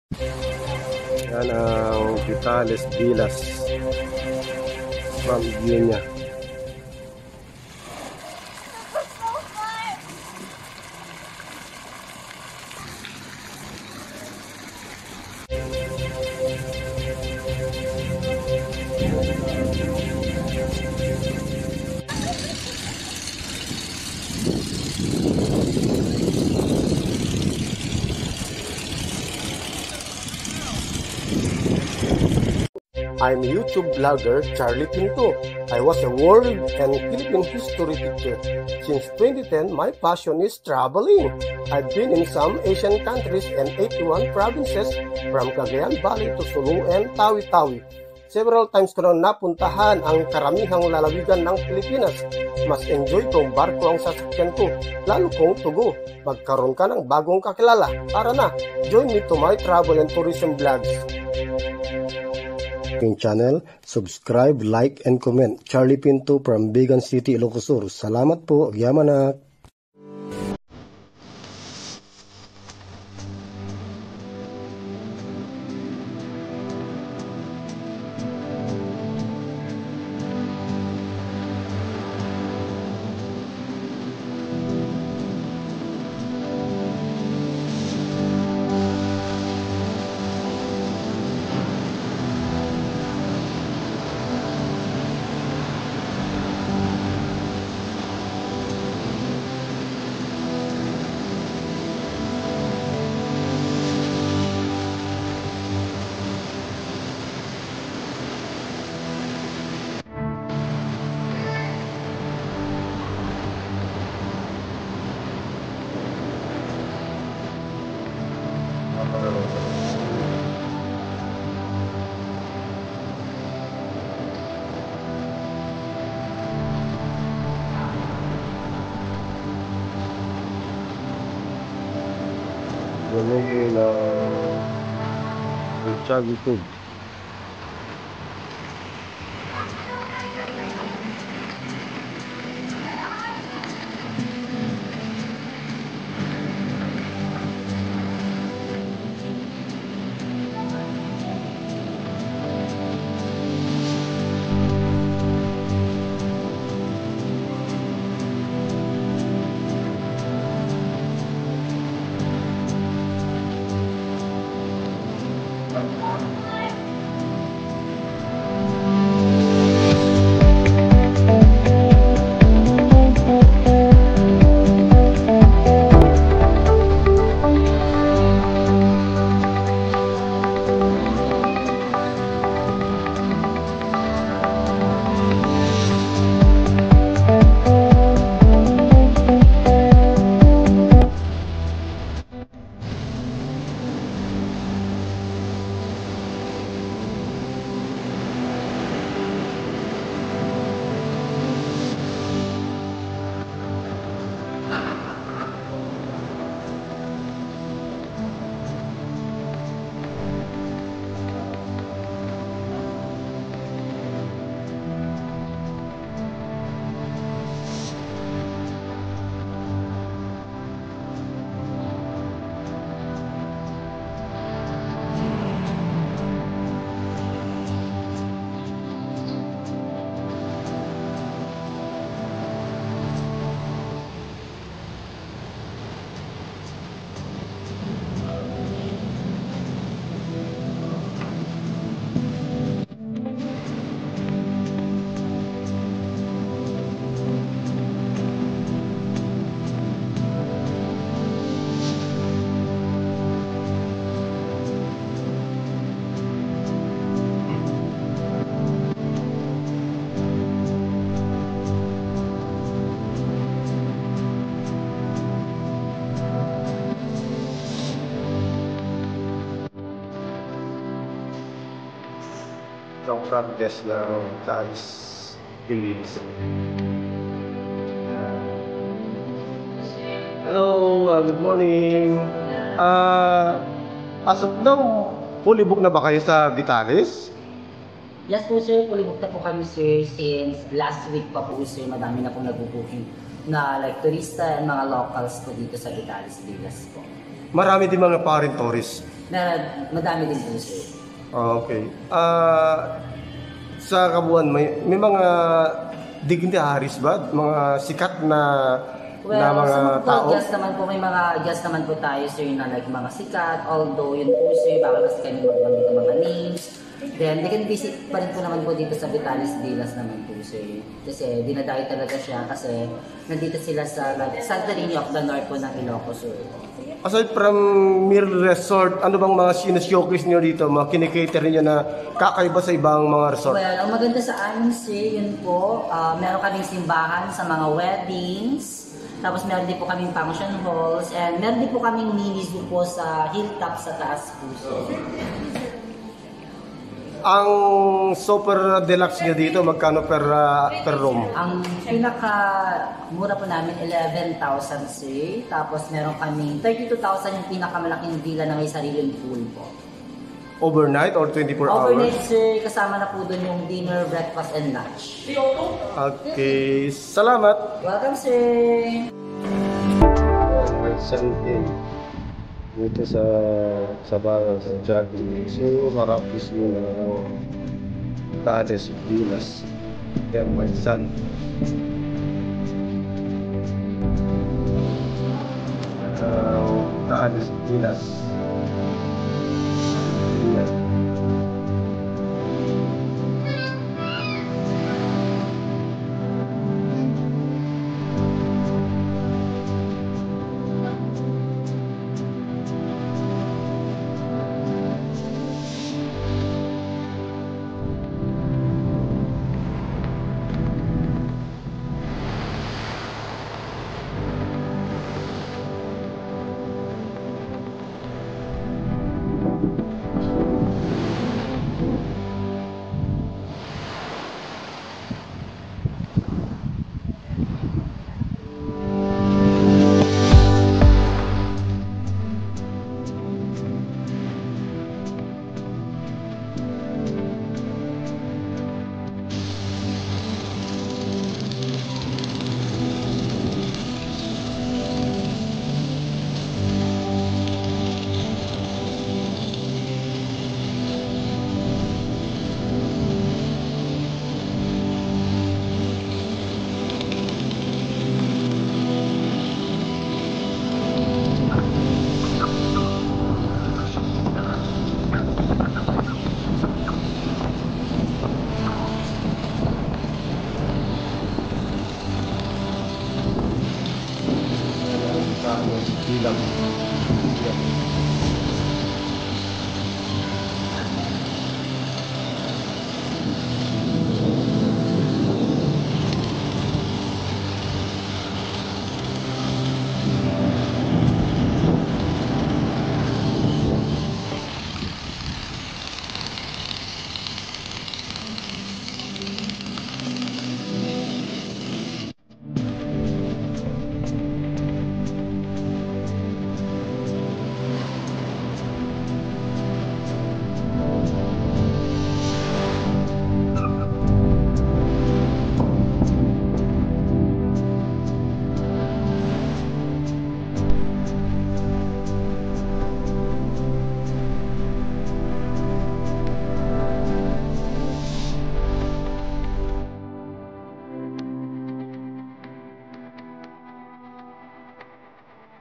Yan ang Vitales Villas from Guinea. I'm YouTube vlogger Charlie Pinto. I was a world and Philippine history teacher. Since 2010, my passion is traveling. I've been in some Asian countries and 81 provinces from Cagayan Valley to Sulu and Tawi-Tawi. Several times ko na napuntahan ang karamihang lalawigan ng Pilipinas. Mas enjoy kong barko ang sasakyan ko, lalo kong tugo. Magkaroon ka ng bagong kakilala. Tara na, join me to my travel and tourism vlogs. Channel, subscribe, like, and comment. Charlie Pinto from Bigan City, Ilocos Sur. Salamat po. Agyaman. Ganun na Richard YouTube. Itong front desk ng Talis Philippines. Hello, good morning. As of now, fully book na ba kayo sa Vitales? Yes po sir, fully booked na po kami sir since last week pa po sir. Madami na po nag-booking na like turista and mga locals po dito sa Vitales Villas po. Marami din mga foreign tourists. Madami din po sir. Okay. Sa kabuuan, may mga dignitaries ba? Mga sikat na Well, mga sa mga tao? guest naman po, may mga guest naman po tayo sir na like mga sikat, although yun po sir, bawal kasi kami magbanggit ng mga names. Then, they can visit pa rin po naman po dito sa Vitalis Villas naman po sir. Kasi dinadayo talaga siya kasi nandito sila sa like, Santorini of the North po ng Ilocos sir. Aside from mere resort, ano bang mga sinus-showcase nyo dito? Mga kinikater nyo na kakaiba sa ibang mga resort? Well, ang maganda sa amin sir, yun po, meron kaming simbahan sa mga weddings. Tapos meron din po kaming function halls. And meron din po kaming mini zoo po sa hilltop sa taas po sir. Ang super deluxe nyo dito, magkano per room? Ang pinaka mura po namin 11,000 sir. Tapos meron kaming 32,000 yung pinakamalaking villa na may sariling pool po. Overnight or 24 Overnight hours? sir, kasama na po doon yung dinner, breakfast, and lunch. Okay, salamat! Welcome sir! Dito sa bago sa jogging. So, harap is yung Taades Villas. Kaya may sun. Taades Villas.